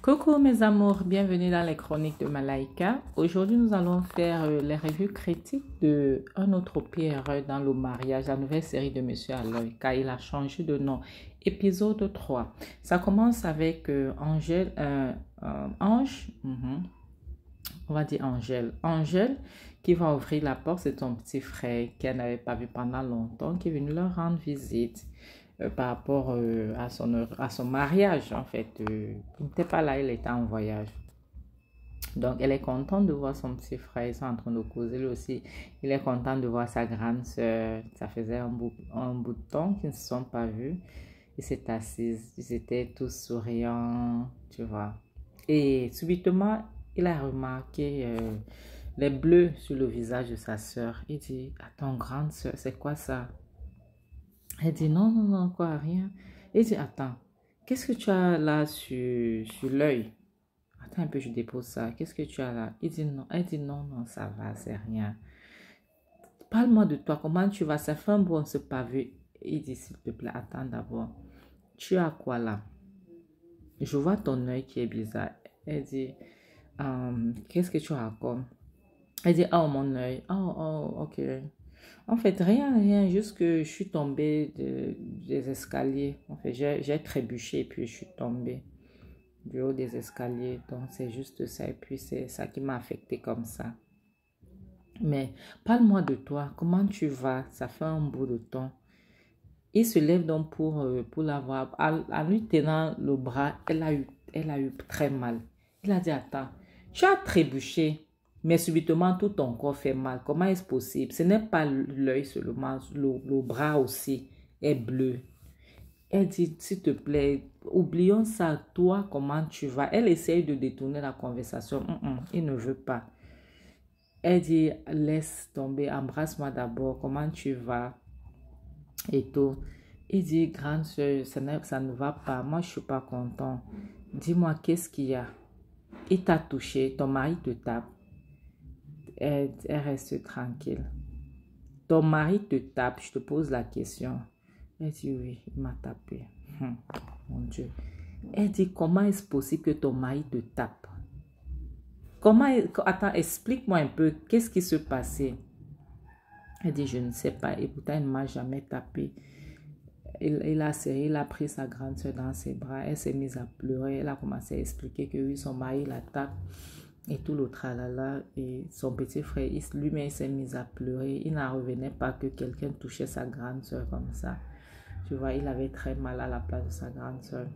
Coucou mes amours, bienvenue dans les chroniques de Malaika. Aujourd'hui, nous allons faire les revues critiques de Un autre Pierre dans le mariage, la nouvelle série de Monsieur Aloy, car il a changé de nom. Épisode 3. Ça commence avec Ange, on va dire Angèle. Angèle qui va ouvrir la porte, c'est son petit frère qu'elle n'avait pas vu pendant longtemps, qui est venu leur rendre visite. Par rapport à son mariage, en fait. Il n'était pas là, il était en voyage. Donc, elle est contente de voir son petit frère. Ils sont en train de causer, lui aussi. Il est content de voir sa grande soeur. Ça faisait un bout de temps qu'ils ne se sont pas vus. Ils s'étaient assis, ils étaient tous souriants, tu vois. Et subitement, il a remarqué les bleus sur le visage de sa soeur. Il dit, attends, grande soeur, c'est quoi ça? Elle dit non, non, non, quoi, rien. Elle dit attends, qu'est-ce que tu as là sur l'œil? Attends un peu, je dépose ça. Qu'est-ce que tu as là? Il dit non. Elle dit non, non, ça va, c'est rien. Parle-moi de toi, comment tu vas? Ça fait un bon se pavé. Il dit s'il te plaît, attends d'abord. Tu as quoi là? Je vois ton œil qui est bizarre. Elle dit qu'est-ce que tu racontes? Elle dit oh mon œil. Oh, ok. En fait, rien, juste que je suis tombée des escaliers. En fait, j'ai trébuché et puis je suis tombée du haut des escaliers. Donc, c'est juste ça. Et puis, c'est ça qui m'a affectée comme ça. Mais, parle-moi de toi. Comment tu vas? Ça fait un bout de temps. Il se lève donc pour la voir. En lui tenant le bras, elle a eu très mal. Il a dit, attends, tu as trébuché. Mais subitement, tout ton corps fait mal. Comment est-ce possible? Ce n'est pas l'œil seulement, le bras aussi est bleu. Elle dit, s'il te plaît, oublions ça. Toi, comment tu vas? Elle essaye de détourner la conversation. Il ne veut pas. Elle dit, laisse tomber, embrasse-moi d'abord. Comment tu vas? Et tout. Il dit, grande soeur, ça ne va pas. Moi, je ne suis pas content. Dis-moi, qu'est-ce qu'il y a? Il t'a touché, ton mari te tape. Elle reste tranquille. Ton mari te tape, je te pose la question. Elle dit oui, il m'a tapé. Mon Dieu. Elle dit comment est-ce possible que ton mari te tape? Attends, explique-moi un peu, qu'est-ce qui se passait? Elle dit je ne sais pas et pourtant il ne m'a jamais tapé. Il a pris sa grande soeur dans ses bras, elle s'est mise à pleurer, elle a commencé à expliquer que oui, son mari la tape. Et tout le tralala, et son petit frère, lui-même s'est mis à pleurer. Il n'en revenait pas que quelqu'un touchait sa grande soeur comme ça. Tu vois, il avait très mal à la place de sa grande soeur.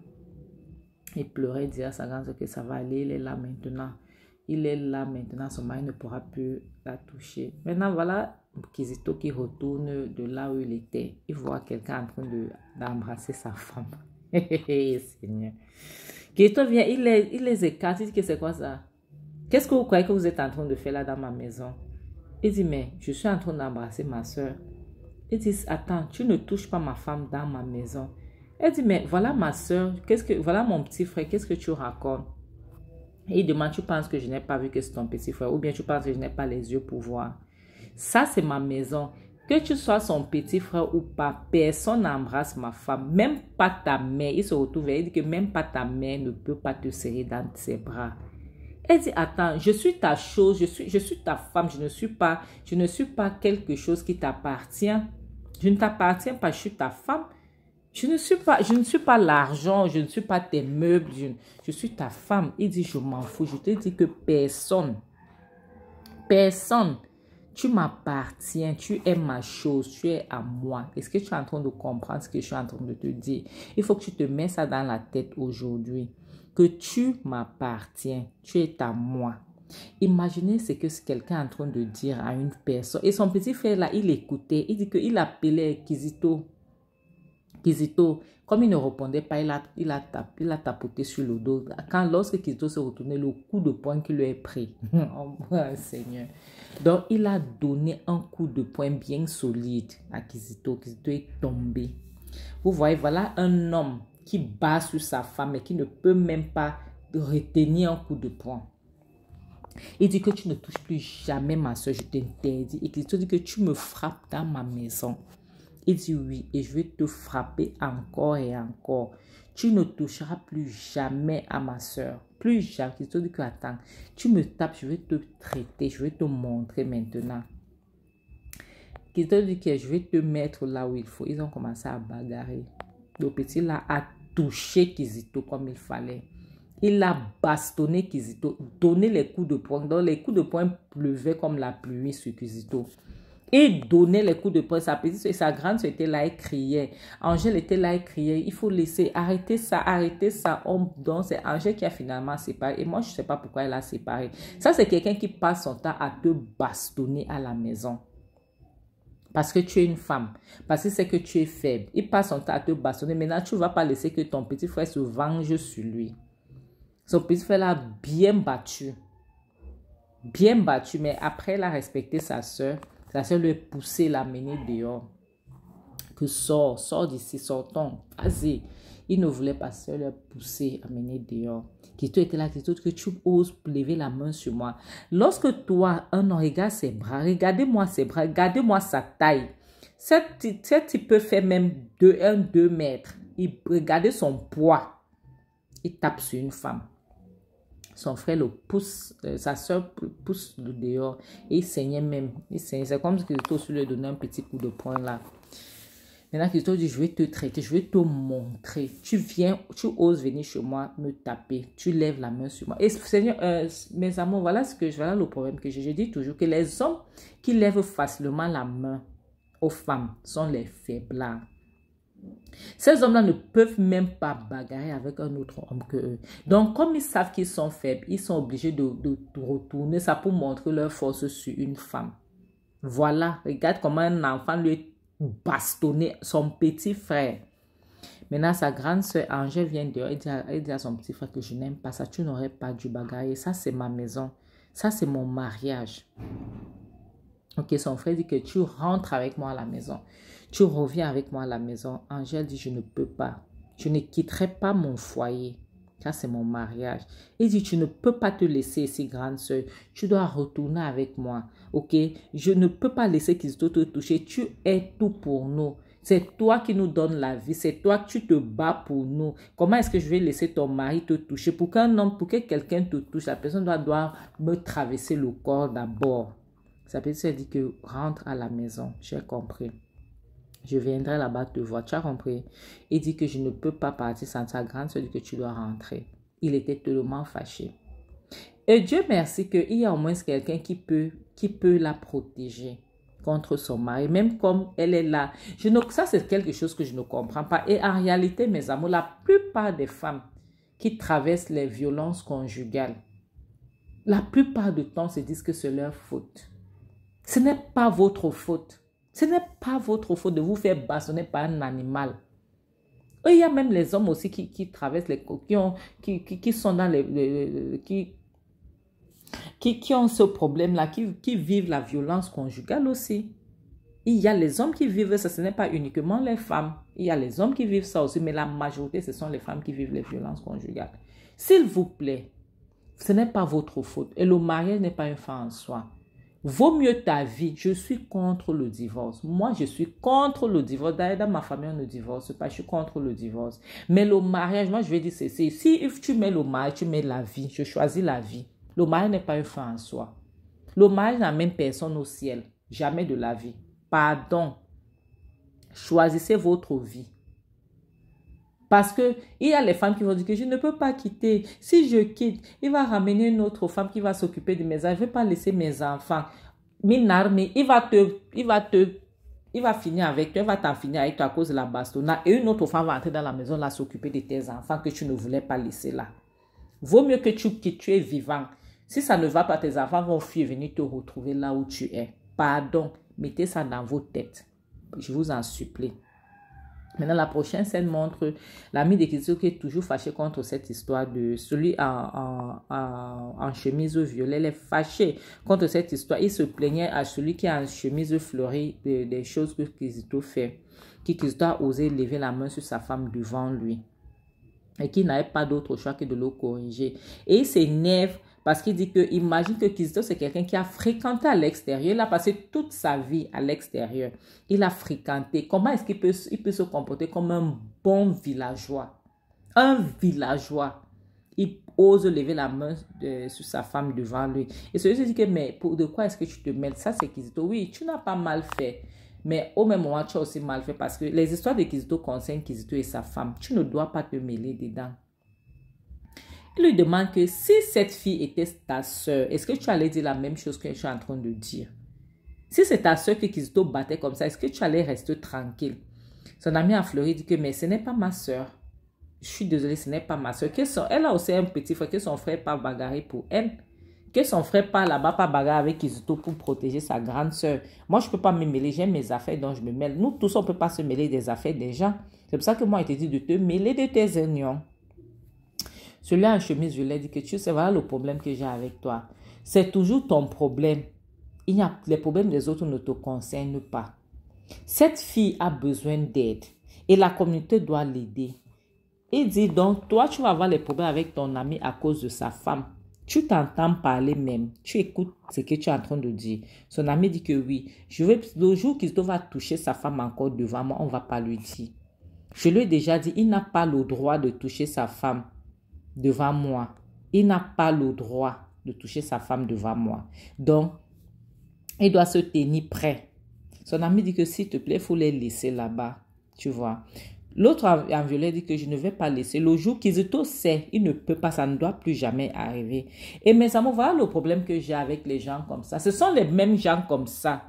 Il pleurait, disait à sa grande soeur que ça va aller, il est là maintenant. Il est là maintenant, son mari ne pourra plus la toucher. Maintenant, voilà Kizito qui retourne de là où il était. Il voit quelqu'un en train d'embrasser sa femme. Seigneur. Kizito vient, il les écarte, il dit que c'est quoi ça? Qu'est-ce que vous croyez que vous êtes en train de faire là dans ma maison? Il dit, mais je suis en train d'embrasser ma soeur. Il dit, attends, tu ne touches pas ma femme dans ma maison. Elle dit, mais voilà ma soeur, voilà mon petit frère, qu'est-ce que tu racontes? Et il demande, tu penses que je n'ai pas vu que c'est ton petit frère? Ou bien tu penses que je n'ai pas les yeux pour voir? Ça, c'est ma maison. Que tu sois son petit frère ou pas, personne n'embrasse ma femme. Même pas ta mère. Il se retrouve et il dit que même pas ta mère ne peut pas te serrer dans ses bras. Elle dit, attends, je suis ta chose, je suis ta femme, je ne suis pas quelque chose qui t'appartient. Je ne t'appartiens pas, je suis ta femme. Je ne suis pas l'argent, je ne suis pas tes meubles, je suis ta femme. Il dit, je m'en fous, je te dis que personne, tu m'appartiens, tu es ma chose, tu es à moi. Est-ce que tu es en train de comprendre ce que je suis en train de te dire? Il faut que tu te mets ça dans la tête aujourd'hui. Que tu m'appartiens, tu es à moi. Imaginez ce que quelqu'un est en train de dire à une personne. Et son petit frère là, il écoutait. Il dit qu'il appelait Kizito. Kizito, comme il ne répondait pas, il a tapoté sur le dos. Lorsque Kizito se retournait, le coup de poing qu'il lui a pris. Oh Seigneur. Donc, il a donné un coup de poing bien solide à Kizito. Kizito est tombé. Vous voyez, voilà un homme qui bat sur sa femme et qui ne peut même pas retenir un coup de poing. Il dit que tu ne touches plus jamais ma soeur, je t'interdis. Et qu'il te dit que tu me frappes dans ma maison. Il dit oui, et je vais te frapper encore et encore. Tu ne toucheras plus jamais à ma soeur. Plus jamais. Kizito dit que attends, tu me tapes, je vais te traiter, je vais te montrer maintenant. Kizito dit que je vais te mettre là où il faut. Ils ont commencé à bagarrer. Le petit là a touché Kizito comme il fallait. Il a bastonné Kizito, donné les coups de poing. Donc les coups de poing pleuvaient comme la pluie sur Kizito. Et donnait les coups de poing. Sa petite et sa grande soeur étaient là et criait. Angèle était là et criait. Il faut laisser, arrêter ça, arrêter ça. Donc c'est Angèle qui a finalement séparé. Et moi, je ne sais pas pourquoi elle a séparé. Ça, c'est quelqu'un qui passe son temps à te bastonner à la maison. Parce que tu es une femme. Parce que c'est que tu es faible. Il passe son temps à te bastonner. Maintenant, tu ne vas pas laisser que ton petit frère se venge sur lui. Son petit frère l'a bien battu. Bien battu. Mais après, elle a respecté sa soeur. Sa soeur lui a poussé, l'a mené dehors. Que sors d'ici, sortons. Vas-y. Il ne voulait pas, sa soeur lui a poussé, a mené dehors. Kizito était là, Kizito, que tu oses lever la main sur moi. Lorsque toi, un homme regarde ses bras, regardez-moi ses bras, regardez-moi sa taille. Cette type peut faire même 2 mètres. Regardez son poids. Il tape sur une femme. Son frère le pousse, sa soeur pousse le dehors et il saignait même. Il saignait. C'est comme si Kizito lui donnait un petit coup de poing là. Maintenant, Kizito dit, je vais te traiter, je vais te montrer. Tu oses venir chez moi me taper. Tu lèves la main sur moi. Et Seigneur, mes amours, voilà le problème que j'ai. Je dis toujours que les hommes qui lèvent facilement la main aux femmes sont les faiblards. Ces hommes-là ne peuvent même pas bagarrer avec un autre homme que eux. Donc, comme ils savent qu'ils sont faibles, ils sont obligés de retourner ça pour montrer leur force sur une femme. Voilà, regarde comment un enfant lui a bastonné son petit frère. Maintenant, sa grande soeur Angèle vient dehors et dit à son petit frère que je n'aime pas ça. Tu n'aurais pas dû bagarrer. Ça, c'est ma maison. Ça, c'est mon mariage. Ok, son frère dit que tu rentres avec moi à la maison. Tu reviens avec moi à la maison. Angèle dit, je ne peux pas. Je ne quitterai pas mon foyer. Ça, c'est mon mariage. Il dit, tu ne peux pas te laisser ici, grande soeur. Tu dois retourner avec moi. Ok? Je ne peux pas laisser Kizito te toucher. Tu es tout pour nous. C'est toi qui nous donnes la vie. C'est toi que tu te bats pour nous. Comment est-ce que je vais laisser ton mari te toucher? Pour que quelqu'un te touche, la personne doit me traverser le corps d'abord. Sa petite soeur dit que rentre à la maison. J'ai compris. Je viendrai là-bas te voir. Tu as compris? Il dit que je ne peux pas partir sans ta grande soeur dit que tu dois rentrer. Il était tellement fâché. Et Dieu merci qu'il y a au moins quelqu'un qui peut la protéger contre son mari. Même comme elle est là. Ça, c'est quelque chose que je ne comprends pas. Et en réalité, mes amours, la plupart des femmes qui traversent les violences conjugales, la plupart du temps se disent que c'est leur faute. Ce n'est pas votre faute. Ce n'est pas votre faute de vous faire bastonner par un animal. Et il y a même les hommes aussi qui traversent qui sont dans qui ont ce problème-là, qui vivent la violence conjugale aussi. Il y a les hommes qui vivent ça, ce n'est pas uniquement les femmes. Il y a les hommes qui vivent ça aussi, mais la majorité, ce sont les femmes qui vivent les violences conjugales. S'il vous plaît, ce n'est pas votre faute. Et le mariage n'est pas une fin en soi. Vaut mieux ta vie. Je suis contre le divorce. Moi, je suis contre le divorce. D'ailleurs, dans ma famille, on ne divorce pas. Je suis contre le divorce. Mais le mariage, moi, je vais dire, si tu mets le mariage, tu mets la vie. Je choisis la vie. Le mariage n'est pas une fin en soi. Le mariage n'amène personne au ciel. Jamais de la vie. Pardon. Choisissez votre vie. Parce que il y a les femmes qui vont dire que je ne peux pas quitter. Si je quitte, il va ramener une autre femme qui va s'occuper de mes enfants. Je ne vais pas laisser mes enfants. Minarmi, il va finir avec toi, il va t'en finir avec toi à cause de la bastonnade. Et une autre femme va entrer dans la maison là s'occuper de tes enfants que tu ne voulais pas laisser là. Vaut mieux que tu quittes, tu es vivant. Si ça ne va pas, tes enfants vont fuir et venir te retrouver là où tu es. Pardon, mettez ça dans vos têtes. Je vous en supplie. Maintenant, la prochaine scène montre l'ami de Kizito qui est toujours fâché contre cette histoire de celui en chemise violet. Elle est fâchée contre cette histoire. Il se plaignait à celui qui est en chemise fleurie des choses que Kizito fait. Kizito a osé lever la main sur sa femme devant lui. Et qui n'avait pas d'autre choix que de le corriger. Et il s'énerve parce qu'il dit que, imagine que Kizito, c'est quelqu'un qui a fréquenté à l'extérieur. Il a passé toute sa vie à l'extérieur. Il a fréquenté. Comment est-ce qu'il peut se comporter comme un bon villageois? Un villageois, il ose lever la main sur sa femme devant lui. Et celui se dit que, mais de quoi est-ce que tu te mêles? Ça, c'est Kizito. Oui, tu n'as pas mal fait. Mais au même moment, tu as aussi mal fait parce que les histoires de Kizito concernent Kizito et sa femme. Tu ne dois pas te mêler dedans. Il lui demande que si cette fille était ta soeur, est-ce que tu allais dire la même chose que je suis en train de dire? Si c'est ta soeur que Kizito battait comme ça, est-ce que tu allais rester tranquille? Son ami en Floride dit que, mais ce n'est pas ma soeur. Je suis désolée, ce n'est pas ma soeur. Elle a aussi un petit frère, que son frère pas bagarré pour elle. Que son frère pas là-bas, pas bagarré avec Kizito pour protéger sa grande soeur. Moi, je ne peux pas me mêler, j'ai mes affaires dont je me mêle. Nous tous, on ne peut pas se mêler des affaires des gens. C'est pour ça que moi, je te dis de te mêler de tes unions. Celui-là en chemise, je lui ai dit que tu sais, voilà le problème que j'ai avec toi. C'est toujours ton problème. Les problèmes des autres ne te concernent pas. Cette fille a besoin d'aide et la communauté doit l'aider. Il dit donc, toi, tu vas avoir les problèmes avec ton ami à cause de sa femme. Tu t'entends parler même. Tu écoutes ce que tu es en train de dire. Son ami dit que oui. Le jour qu'il va toucher sa femme encore devant moi, on ne va pas lui dire. Je lui ai déjà dit, il n'a pas le droit de toucher sa femme devant moi. Il n'a pas le droit de toucher sa femme devant moi. Donc, il doit se tenir prêt. Son ami dit que s'il te plaît, il faut les laisser là-bas. Tu vois. L'autre en violet dit que je ne vais pas laisser. Le jour Kizito sait, il ne peut pas, ça ne doit plus jamais arriver. Et mes amours, voilà le problème que j'ai avec les gens comme ça. Ce sont les mêmes gens comme ça.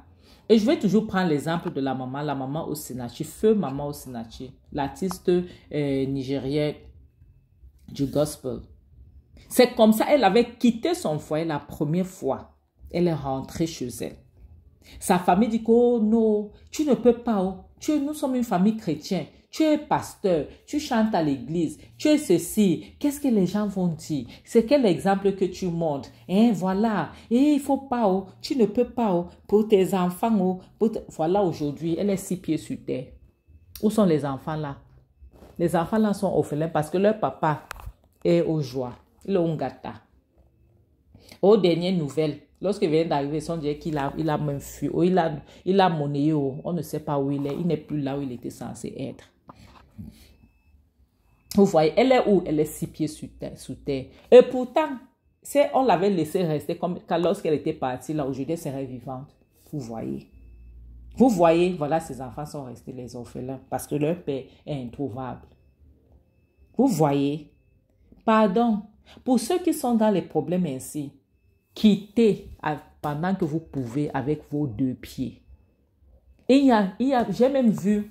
Et je vais toujours prendre l'exemple de la maman Osinachi, feu maman Osinachi, l'artiste nigérienne du gospel. C'est comme ça, elle avait quitté son foyer la première fois. Elle est rentrée chez elle. Sa famille dit que, oh non, tu ne peux pas, oh. Nous sommes une famille chrétienne. Tu es pasteur, tu chantes à l'église, tu es ceci. Qu'est-ce que les gens vont dire? C'est quel exemple que tu montres? Et voilà, et il faut pas, oh, tu ne peux pas, oh, pour tes enfants, oh, voilà aujourd'hui, elle est 6 pieds sur terre. Où sont les enfants là? Les enfants là sont orphelins parce que leur papa est aux joies. Il est un gâteau. Aux dernières nouvelles, lorsqu'il vient d'arriver, on dirait qu'il a même fui. Oh, il a monnayé. Oh, on ne sait pas où il est. Il n'est plus là où il était censé être. Vous voyez, elle est où? Elle est 6 pieds sous terre. Et pourtant, on l'avait laissé rester comme lorsqu'elle était partie, là, aujourd'hui, elle serait vivante. Vous voyez. Vous voyez, voilà, ces enfants sont restés les orphelins parce que leur père est introuvable. Vous voyez. Pardon. Pour ceux qui sont dans les problèmes ainsi, quittez pendant que vous pouvez avec vos 2 pieds. Et j'ai même vu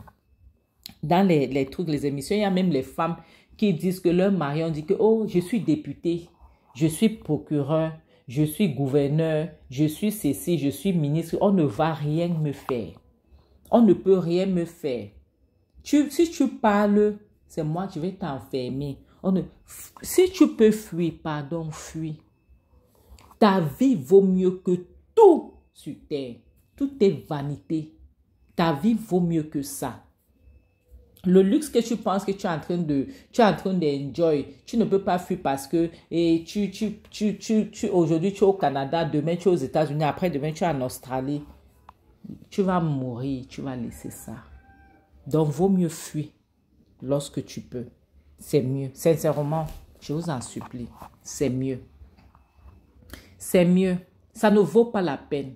dans les trucs, les émissions, il y a même les femmes qui disent que leur mari, on dit que, oh, je suis député, je suis procureur, je suis gouverneur, je suis ceci, je suis ministre, on ne va rien me faire. On ne peut rien me faire. Si tu parles, c'est moi qui vais t'enfermer. Si tu peux fuir, pardon, fuis. Ta vie vaut mieux que tout sur terre. Tout est vanité. Ta vie vaut mieux que ça. Le luxe que tu penses que tu es en train d'enjoy, tu ne peux pas fuir parce que aujourd'hui tu es au Canada, demain tu es aux États-Unis, après demain tu es en Australie. Tu vas mourir, tu vas laisser ça. Donc vaut mieux fuir lorsque tu peux. C'est mieux. Sincèrement, je vous en supplie. C'est mieux. C'est mieux. Ça ne vaut pas la peine.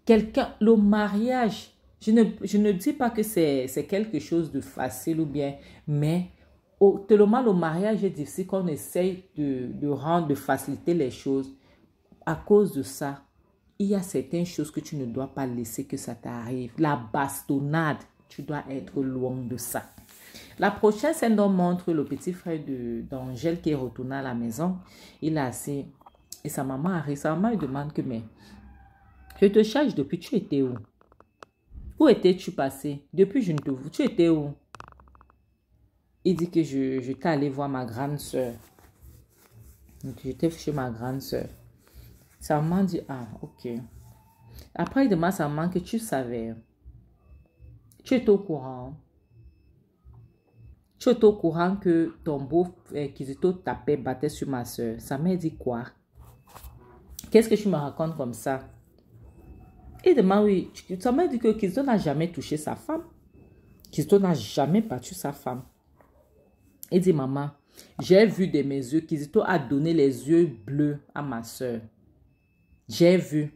Le mariage, je ne dis pas que c'est quelque chose de facile ou bien, mais tellement le mariage est difficile qu'on essaye de faciliter les choses. À cause de ça, il y a certaines choses que tu ne dois pas laisser que ça t'arrive. La bastonnade, tu dois être loin de ça. La prochaine scène montre le petit frère d'Angèle qui est retourné à la maison. Il est assis et sa maman arrive. Sa maman lui demande que, mais je te cherche depuis, tu étais où? Où étais-tu passé? Depuis, je ne te vois. Tu étais où? Il dit que j'étais allé voir ma grande soeur. Donc, j'étais chez ma grande soeur. Sa maman dit, ah, ok. Après, il demande à sa maman que tu savais. Tu es au courant. Tu es au courant que ton beau Kizito tapait, battait sur ma soeur. Sa mère dit quoi? Qu'est-ce que tu me racontes comme ça? Il demande, oui. Sa mère dit que Kizito n'a jamais touché sa femme. Kizito n'a jamais battu sa femme. Il dit, maman, j'ai vu de mes yeux qu'Izito a donné les yeux bleus à ma soeur. J'ai vu.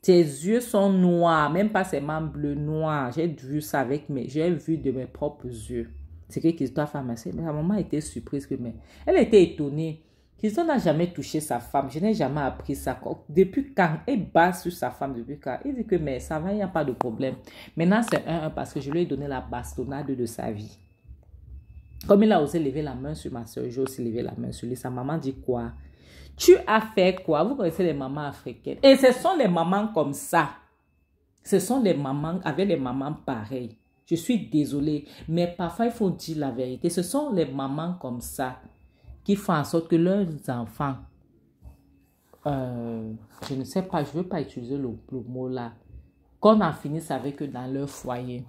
Tes yeux sont noirs, même pas seulement bleu, noir. J'ai vu ça j'ai vu de mes propres yeux. C'est que Kizito a fait ma soeur. Mais la maman était surprise. Elle était étonnée. Kizito n'a jamais touché sa femme. Je n'ai jamais appris ça. Depuis quand? Elle bat sur sa femme depuis quand? Il dit que mais ça va, il n'y a pas de problème. Maintenant, c'est 1-1 parce que je lui ai donné la bastonnade de sa vie. Comme il a osé lever la main sur ma soeur, j'ai aussi levé la main sur lui. Sa maman dit quoi? Tu as fait quoi? Vous connaissez les mamans africaines. Et ce sont les mamans comme ça. Ce sont les mamans avec les mamans pareilles. Je suis désolée, mais parfois il faut dire la vérité. Ce sont les mamans comme ça qui font en sorte que leurs enfants, je ne sais pas, je ne veux pas utiliser le mot là, qu'on en finisse avec eux dans leur foyer.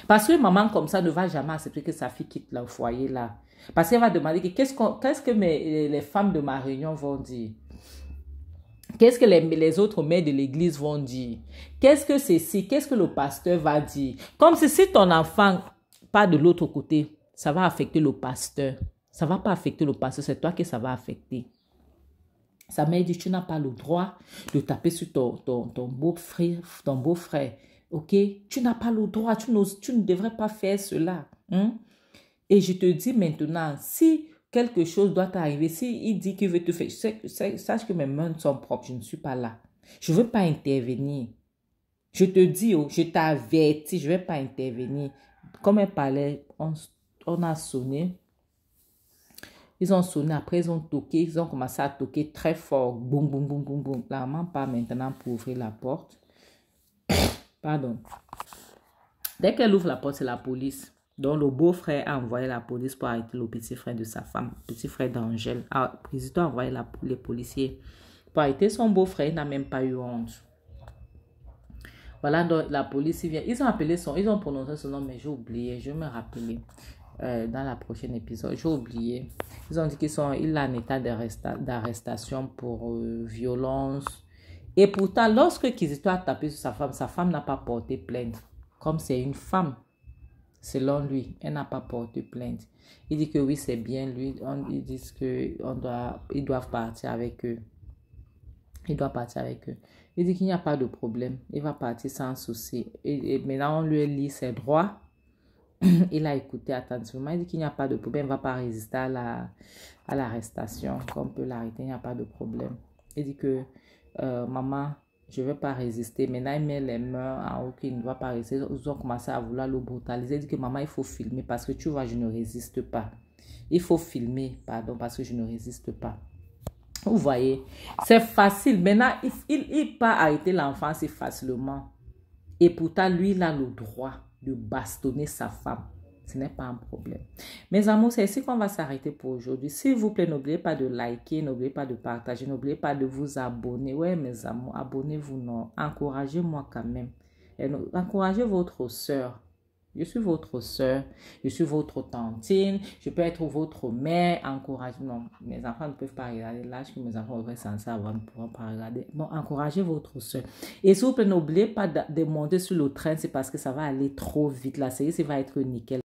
Parce que maman comme ça ne va jamais accepter que sa fille quitte le foyer là. Parce qu'elle va demander qu'est-ce que les femmes de ma réunion vont dire. Qu'est-ce que les autres mères de l'église vont dire. Qu'est-ce que c'est si, qu'est-ce que le pasteur va dire. Comme si ton enfant part de l'autre côté, ça va affecter le pasteur. Ça ne va pas affecter le pasteur, c'est toi que ça va affecter. Sa mère dit, tu n'as pas le droit de taper sur ton beau-frère. Ok? Tu n'as pas le droit, tu ne devrais pas faire cela. Et je te dis maintenant, si quelque chose doit t'arriver, si il dit qu'il veut te faire, sache que mes mains sont propres, je ne suis pas là. Je ne veux pas intervenir. Je te dis, je t'avertis, je ne vais pas intervenir. Comme elle parlait, on a sonné. Ils ont sonné, après ils ont toqué, ils ont commencé à toquer très fort. Boum, boum, boum, boum, boum. La maman part maintenant pour ouvrir la porte. Pardon. Dès qu'elle ouvre la porte, c'est la police. Donc, le beau-frère a envoyé la police pour arrêter le petit frère de sa femme, petit frère d'Angèle. Kizito a envoyé les policiers pour arrêter son beau-frère. Il n'a même pas eu honte. Voilà, donc la police vient. Ils ont prononcé son nom, mais j'ai oublié. Je vais me rappeler dans la prochaine épisode. J'ai oublié. Ils ont dit qu'il a un état d'arrestation pour violence. Et pourtant, lorsque Kizito a tapé sur sa femme n'a pas porté plainte. Comme c'est une femme, selon lui, elle n'a pas porté plainte. Il dit que oui, c'est bien lui. Ils disent qu'ils doivent partir avec eux. Il doit partir avec eux. Il dit qu'il n'y a pas de problème. Il va partir sans souci. Et maintenant, on lui lit ses droits. Il a écouté attentivement. Il dit qu'il n'y a pas de problème. Il ne va pas résister à l'arrestation. Qu'on peut l'arrêter, il n'y a pas de problème. Il dit que, maman, je ne vais pas résister. Maintenant, il met les mains en haut qu'il ne doit pas résister. Ils ont commencé à vouloir le brutaliser. Il dit que, maman, il faut filmer parce que tu vois, je ne résiste pas. Il faut filmer, pardon, parce que je ne résiste pas. Vous voyez, c'est facile. Maintenant, il peut arrêter l'enfant si facilement. Et pourtant, lui, il a le droit de bastonner sa femme. Ce n'est pas un problème. Mes amours, c'est ici qu'on va s'arrêter pour aujourd'hui. S'il vous plaît, n'oubliez pas de liker, n'oubliez pas de partager, n'oubliez pas de vous abonner. Ouais, mes amours, abonnez-vous, non. Encouragez-moi quand même. Et encouragez votre soeur. Je suis votre soeur, je suis votre tantine, je peux être votre mère, encouragez. Non, mes enfants ne peuvent pas regarder l'âge que mes enfants auraient censé avoir, ne pourront pas regarder. Bon, encouragez votre soeur. Et s'il vous plaît, n'oubliez pas de monter sur le train, c'est parce que ça va aller trop vite. La série, ça va être nickel.